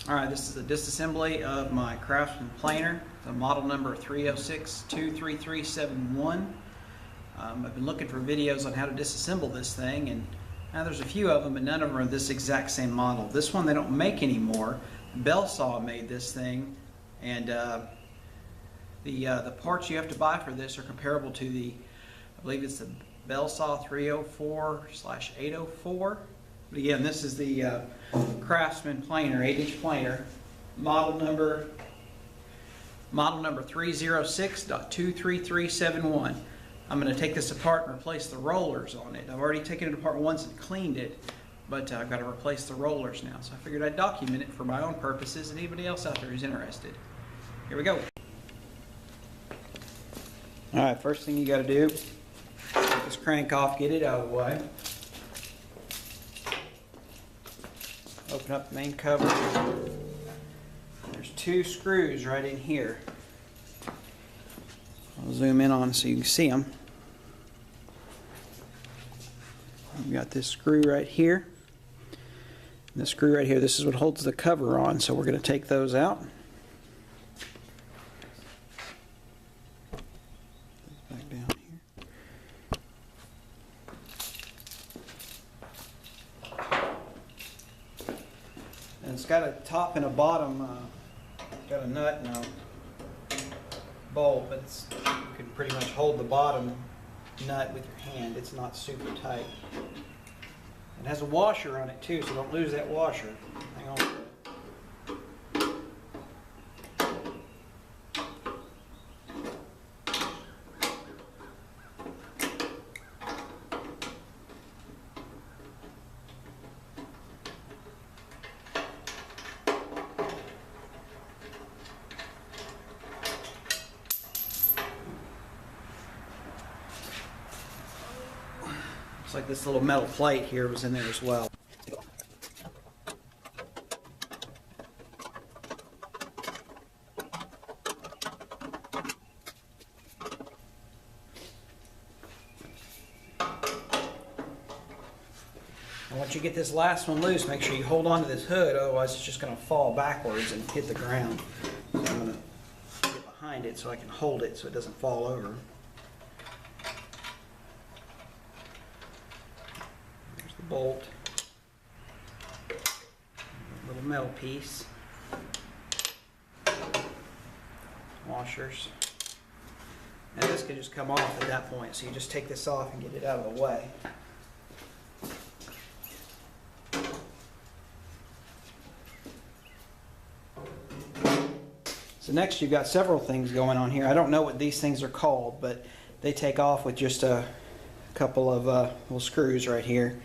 Alright, this is the disassembly of my Craftsman Planer, the model number 306-23371. I've been looking for videos on how to disassemble this thing, and now there's a few of them, but none of them are this exact same model. This one they don't make anymore. Bell Saw made this thing, and the parts you have to buy for this are comparable to the, I believe it's the Bell Saw 304/804. But again, this is the Craftsman Planer, 8-inch planer, model number 306.23371. I'm going to take this apart and replace the rollers on it. I've already taken it apart once and cleaned it, but I've got to replace the rollers now. So I figured I'd document it for my own purposes and anybody else out there who's interested. Here we go. Alright, first thing you got to do, take this crank off, get it out of the way. Open up the main cover. There's two screws right in here. I'll zoom in on so you can see them. We've got this screw right here. And this screw right here, this is what holds the cover on, so we're going to take those out. Back down here. And it's got a top and a bottom, got a nut and a bolt, but you can pretty much hold the bottom nut with your hand. It's not super tight. It has a washer on it too, so don't lose that washer. Hang on. Looks like this little metal plate here was in there as well. And once you get this last one loose, make sure you hold on to this hood, otherwise it's just going to fall backwards and hit the ground. So I'm going to get behind it so I can hold it so it doesn't fall over. Bolt, a little metal piece, washers, and this can just come off at that point, so you just take this off and get it out of the way. So next you've got several things going on here. I don't know what these things are called, but they take off with just a couple of little screws right here.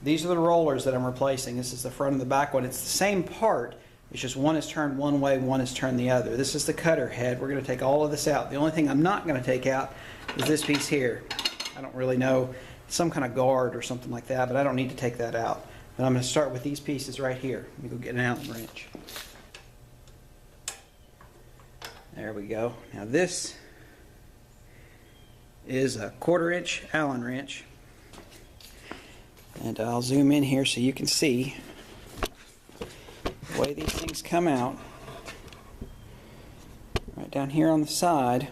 These are the rollers that I'm replacing. This is the front and the back one. It's the same part. It's just one is turned one way, one is turned the other. This is the cutter head. We're going to take all of this out. The only thing I'm not going to take out is this piece here. I don't really know. It's some kind of guard or something like that, but I don't need to take that out. But I'm going to start with these pieces right here. Let me go get an Allen wrench. There we go. Now this is a 1/4-inch Allen wrench. And I'll zoom in here so you can see the way these things come out. Right down here on the side.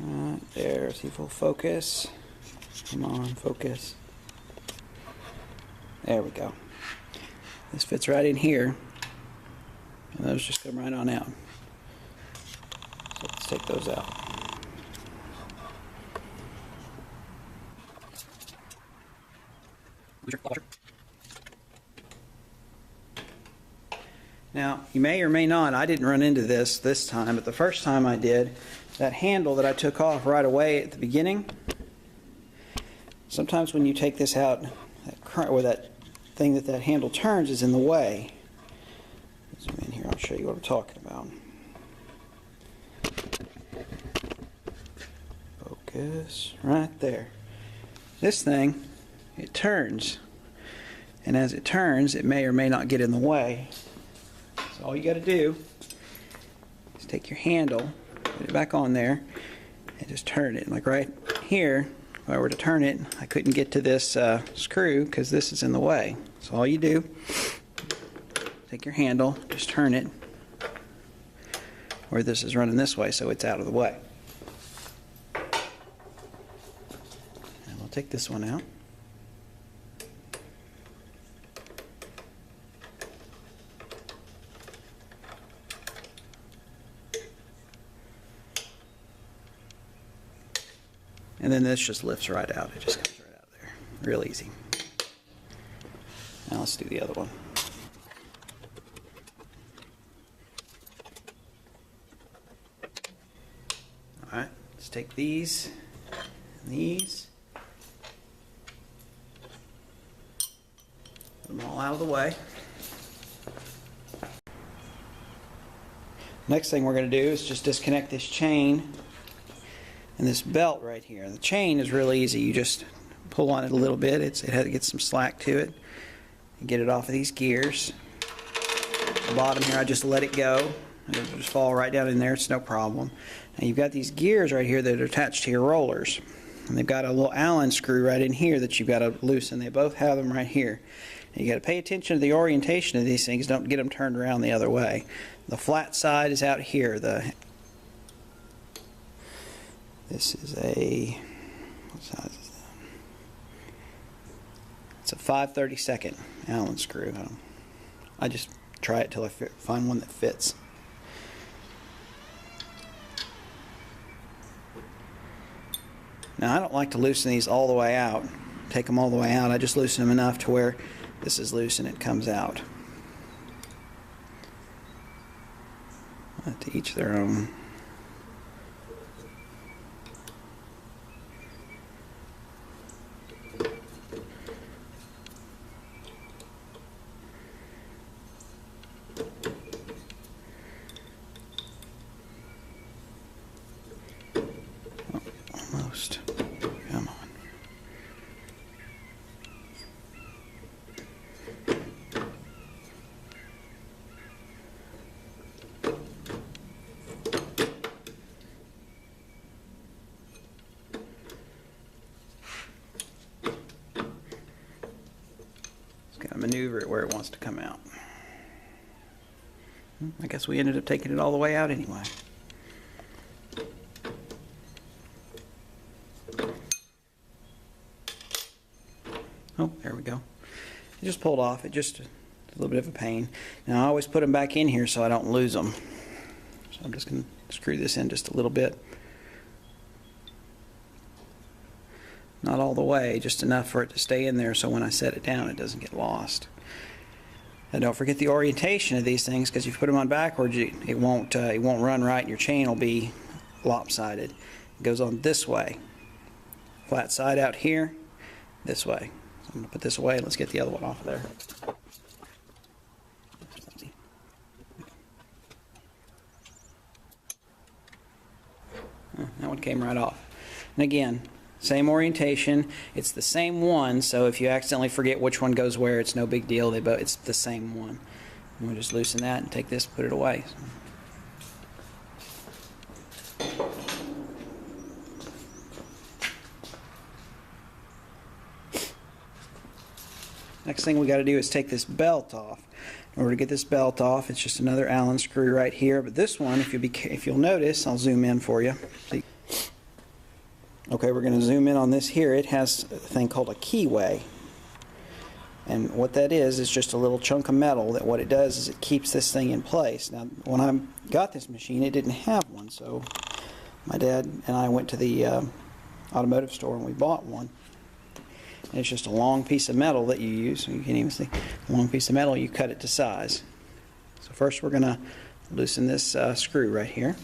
Right there, see if we'll focus. Come on, focus. There we go. This fits right in here. And those just come right on out. So let's take those out. Now, you may or may not, I didn't run into this time, but the first time I did, that handle that I took off right away at the beginning, sometimes when you take this out, that thing that handle turns is in the way. Zoom in here, I'll show you what I'm talking about. Focus, right there. This thing, it turns, and as it turns it may or may not get in the way. So all you got to do is take your handle, put it back on there, and just turn it. Like right here, if I were to turn it, I couldn't get to this screw because this is in the way. So all you do, take your handle, just turn it where this is running this way so it's out of the way. And we'll take this one out. And then this just lifts right out. It just comes right out there. Real easy. Now let's do the other one. Alright, let's take these and these. Put them all out of the way. Next thing we're going to do is just disconnect this chain and this belt right here. The chain is real easy. You just pull on it a little bit. It has to get some slack to it. And get it off of these gears. The bottom here, I just let it go. It'll just fall right down in there. It's no problem. Now you've got these gears right here that are attached to your rollers. And they've got a little Allen screw right in here that you've got to loosen. They both have them right here. And you got to pay attention to the orientation of these things. Don't get them turned around the other way. The flat side is out here. This is a, what size is that? It's a 5/32 Allen screw. I just try it till I find one that fits. Now I don't like to loosen these all the way out, take them all the way out. I just loosen them enough to where this is loose and it comes out. To each their own. Almost. Come on. It's got to maneuver it where it wants to come out. I guess we ended up taking it all the way out anyway. Oh, there we go. It just pulled off. It just a little bit of a pain. Now I always put them back in here so I don't lose them. So I'm just going to screw this in just a little bit. Not all the way, just enough for it to stay in there so when I set it down it doesn't get lost. And don't forget the orientation of these things, because if you put them on backwards it won't run right and your chain will be lopsided. It goes on this way. Flat side out here, this way. I'm going to put this away. Let's get the other one off of there. That one came right off. And again, same orientation. It's the same one, so if you accidentally forget which one goes where, it's no big deal. It's the same one. And we'll just loosen that and take this, put it away. Next thing we got to do is take this belt off. In order to get this belt off, it's just another Allen screw right here. But this one, if you'll notice, I'll zoom in for you. See? Okay, we're going to zoom in on this here. It has a thing called a keyway. And what that is just a little chunk of metal that what it does is it keeps this thing in place. Now, when I got this machine, it didn't have one. So my dad and I went to the automotive store and we bought one. And it's just a long piece of metal that you use. You can even see a long piece of metal, you cut it to size. So first we're going to loosen this screw right here.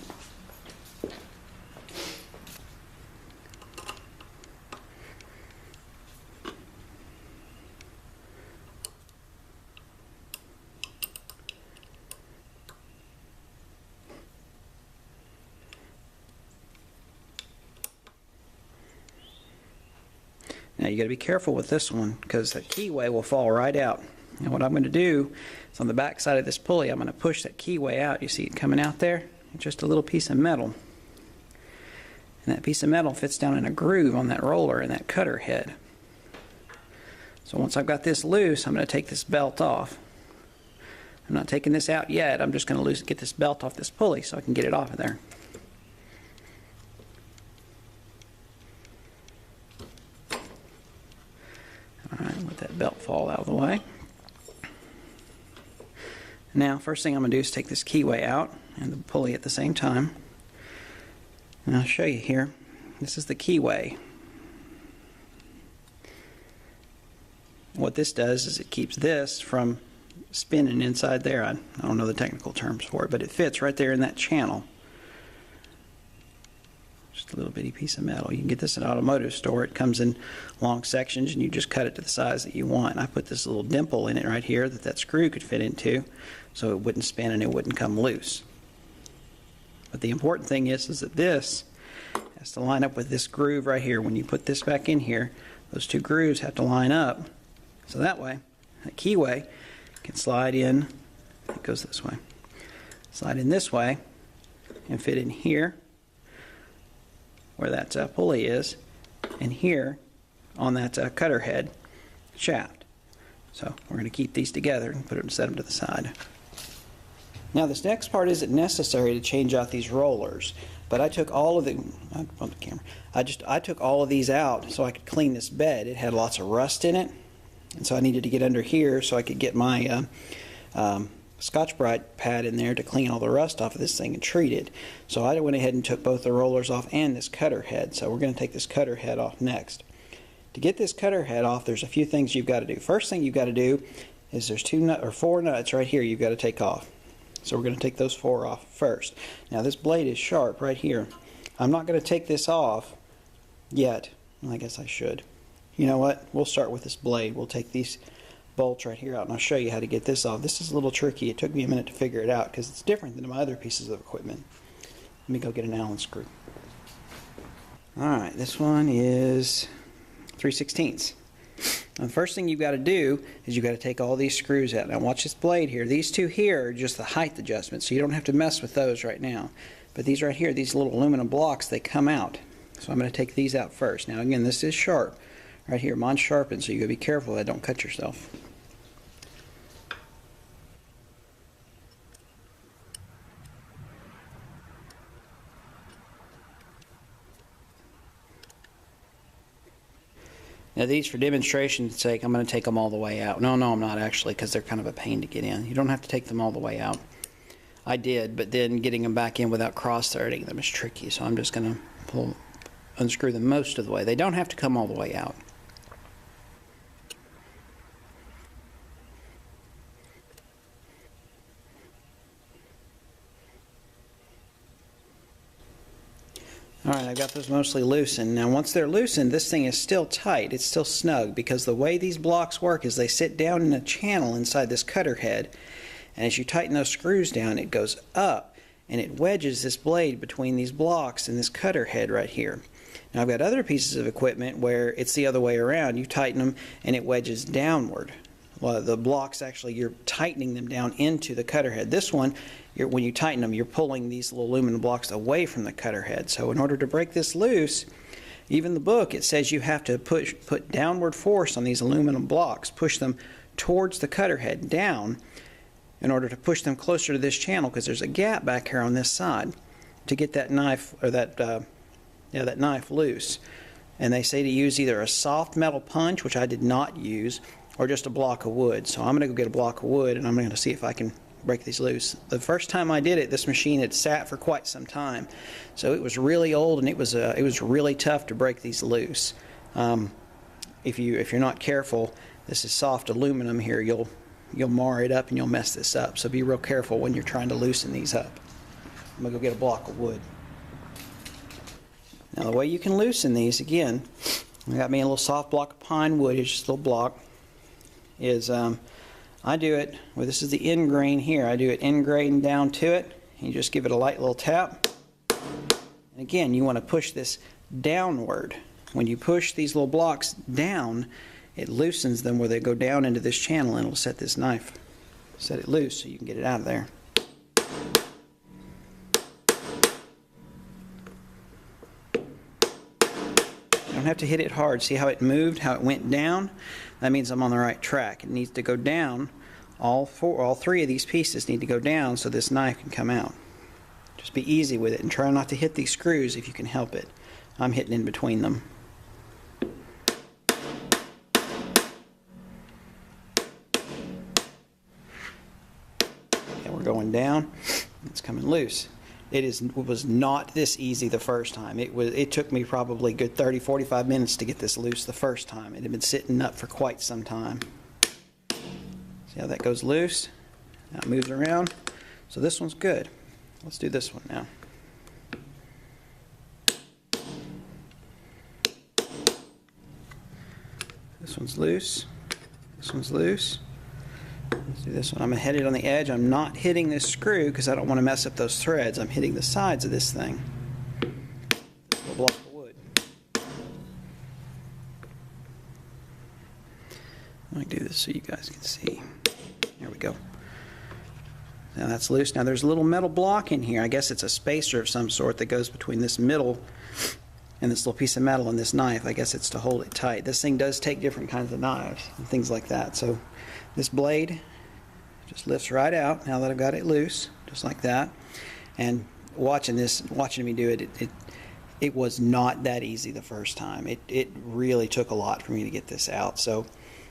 Now you got to be careful with this one because the keyway will fall right out. And what I'm going to do is on the back side of this pulley, I'm going to push that keyway out. You see it coming out there? It's just a little piece of metal. And that piece of metal fits down in a groove on that roller and that cutter head. So once I've got this loose, I'm going to take this belt off. I'm not taking this out yet. I'm just going to get this belt off this pulley so I can get it off of there. Alright, let that belt fall out of the way. Now, first thing I'm going to do is take this keyway out and the pulley at the same time. And I'll show you here. This is the keyway. What this does is it keeps this from spinning inside there. I don't know the technical terms for it, but it fits right there in that channel. Just a little bitty piece of metal. You can get this at an automotive store. It comes in long sections and you just cut it to the size that you want. I put this little dimple in it right here that screw could fit into so it wouldn't spin and it wouldn't come loose. But the important thing is that this has to line up with this groove right here. When you put this back in here, those two grooves have to line up. So that way, that keyway can slide in, it goes this way, slide in this way and fit in here where that pulley is, and here on that cutter head shaft. So we're going to keep these together and set them to the side. Now this next part isn't necessary to change out these rollers, but I took all of the I took all of these out so I could clean this bed. It had lots of rust in it, and so I needed to get under here so I could get my Scotch-Brite pad in there to clean all the rust off of this thing and treat it. So I went ahead and took both the rollers off and this cutter head. So we're going to take this cutter head off next. To get this cutter head off, there's a few things you've got to do. First thing you've got to do is there's 4 nuts right here you've got to take off. So we're going to take those 4 off first. Now this blade is sharp right here. I'm not going to take this off yet. Well, I guess I should. You know what? We'll start with this blade. We'll take these bolts right here out and I'll show you how to get this off. This is a little tricky. It took me a minute to figure it out because it's different than my other pieces of equipment. Let me go get an Allen screw. Alright, this one is 3/16. Now the first thing you've got to do is you've got to take all these screws out. Now watch this blade here. These two here are just the height adjustment, so you don't have to mess with those right now. But these right here, these little aluminum blocks, they come out. So I'm going to take these out first. Now again, this is sharp. Right here, mine's sharpened, so you got to be careful that don't cut yourself. Now these, for demonstration's sake, I'm going to take them all the way out. No, I'm not actually, because they're kind of a pain to get in. You don't have to take them all the way out. I did, but then getting them back in without cross-threading them is tricky, so I'm just going to unscrew them most of the way. They don't have to come all the way out. Alright, I've got those mostly loosened. Now once they're loosened, this thing is still tight. It's still snug because the way these blocks work is they sit down in a channel inside this cutter head, and as you tighten those screws down, it goes up and it wedges this blade between these blocks and this cutter head right here. Now I've got other pieces of equipment where it's the other way around. You tighten them and it wedges downward. Well, the blocks actually, you're tightening them down into the cutter head. This one, when you tighten them, you're pulling these little aluminum blocks away from the cutter head. So in order to break this loose, even the book, it says you have to put downward force on these aluminum blocks, push them towards the cutter head down in order to push them closer to this channel, because there's a gap back here on this side to get that knife or that knife loose. And they say to use either a soft metal punch, which I did not use, or just a block of wood. So I'm going to go get a block of wood and I'm going to see if I can break these loose. The first time I did it, this machine had sat for quite some time, so it was really old and it was really tough to break these loose. If you're not careful, this is soft aluminum here. You'll mar it up and you'll mess this up. So be real careful when you're trying to loosen these up. I'm gonna go get a block of wood. Now the way you can loosen these, again, I got me a little soft block of pine wood. It's just a little block. I do it, well, this is the end grain here. I do it end grain down to it. You just give it a light little tap. And again, you want to push this downward. When you push these little blocks down, it loosens them where they go down into this channel, and it'll set this knife, set it loose so you can get it out of there. have to hit it hard. See how it moved, how it went down? That means I'm on the right track. It needs to go down. All three of these pieces need to go down so this knife can come out. Just be easy with it and try not to hit these screws if you can help it. I'm hitting in between them. And we're going down. It's coming loose. It was not this easy the first time. It took me probably a good 30-45 minutes to get this loose the first time. It had been sitting up for quite some time. See how that goes loose? Now it moves around. So this one's good. Let's do this one now. This one's loose. This one's loose. Let's do this one. I'm going to hit it on the edge. I'm not hitting this screw because I don't want to mess up those threads. I'm hitting the sides of this thing. This little block of wood. Let me do this so you guys can see. There we go. Now that's loose. Now there's a little metal block in here. I guess it's a spacer of some sort that goes between this middle and this little piece of metal and this knife. I guess it's to hold it tight. This thing does take different kinds of knives and things like that. So this blade just lifts right out now that I've got it loose, just like that. And watching me do it, it was not that easy the first time. It really took a lot for me to get this out. So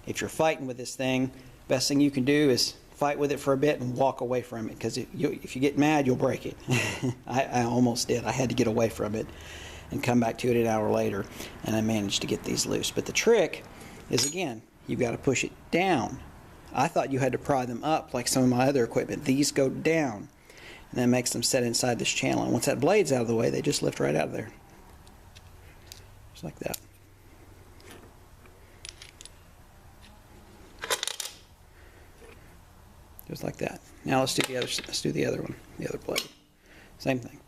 if you're fighting with this thing, best thing you can do is fight with it for a bit and walk away from it, because if you get mad, you'll break it. I almost did. I had to get away from it and come back to it an hour later, and I managed to get these loose. But the trick is, again, you've got to push it down. I thought you had to pry them up like some of my other equipment. These go down, and that makes them set inside this channel. And once that blade's out of the way, they just lift right out of there. Just like that. Just like that. Now let's do the other one, the other blade. Same thing.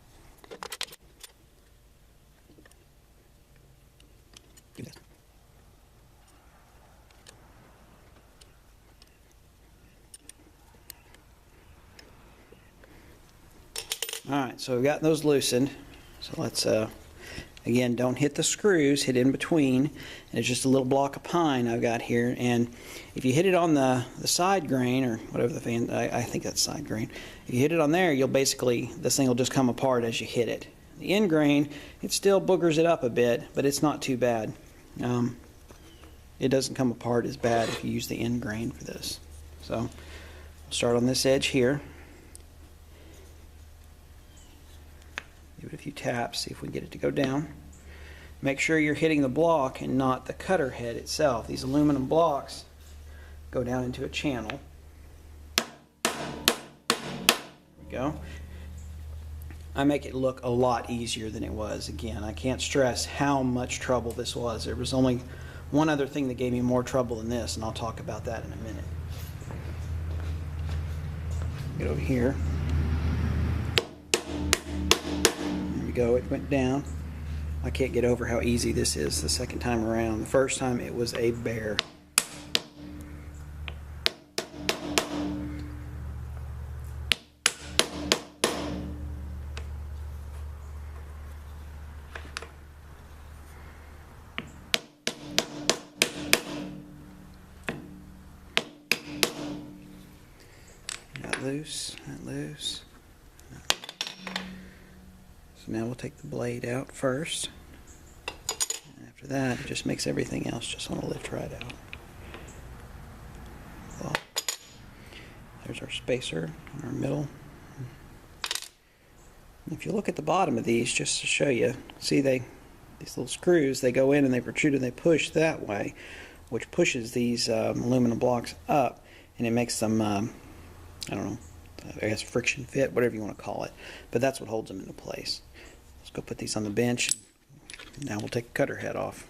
Do this. Alright, so we've got those loosened. So let's, again, don't hit the screws, hit in between. And it's just a little block of pine I've got here. And if you hit it on the side grain, or whatever the fan, I think that's side grain. If you hit it on there, you'll basically, this thing will just come apart as you hit it. The end grain, it still boogers it up a bit, but it's not too bad. It doesn't come apart as bad if you use the end grain for this. So, we'll start on this edge here. Give it a few taps, see if we can get it to go down. Make sure you're hitting the block and not the cutter head itself. These aluminum blocks go down into a channel. There we go. I make it look a lot easier than it was. Again, I can't stress how much trouble this was. There was only one other thing that gave me more trouble than this, and I'll talk about that in a minute. Get over here. There we go, it went down. I can't get over how easy this is the second time around. The first time it was a bear. That loose, that loose. So now we'll take the blade out first. And after that, it just makes everything else just want to lift right out. Well, there's our spacer in our middle. And if you look at the bottom of these, just to show you, see these little screws, they go in and they protrude and they push that way, which pushes these aluminum blocks up, and it makes them, I don't know, I guess friction fit, whatever you want to call it. But that's what holds them into place. Let's go put these on the bench. Now we'll take the cutter head off.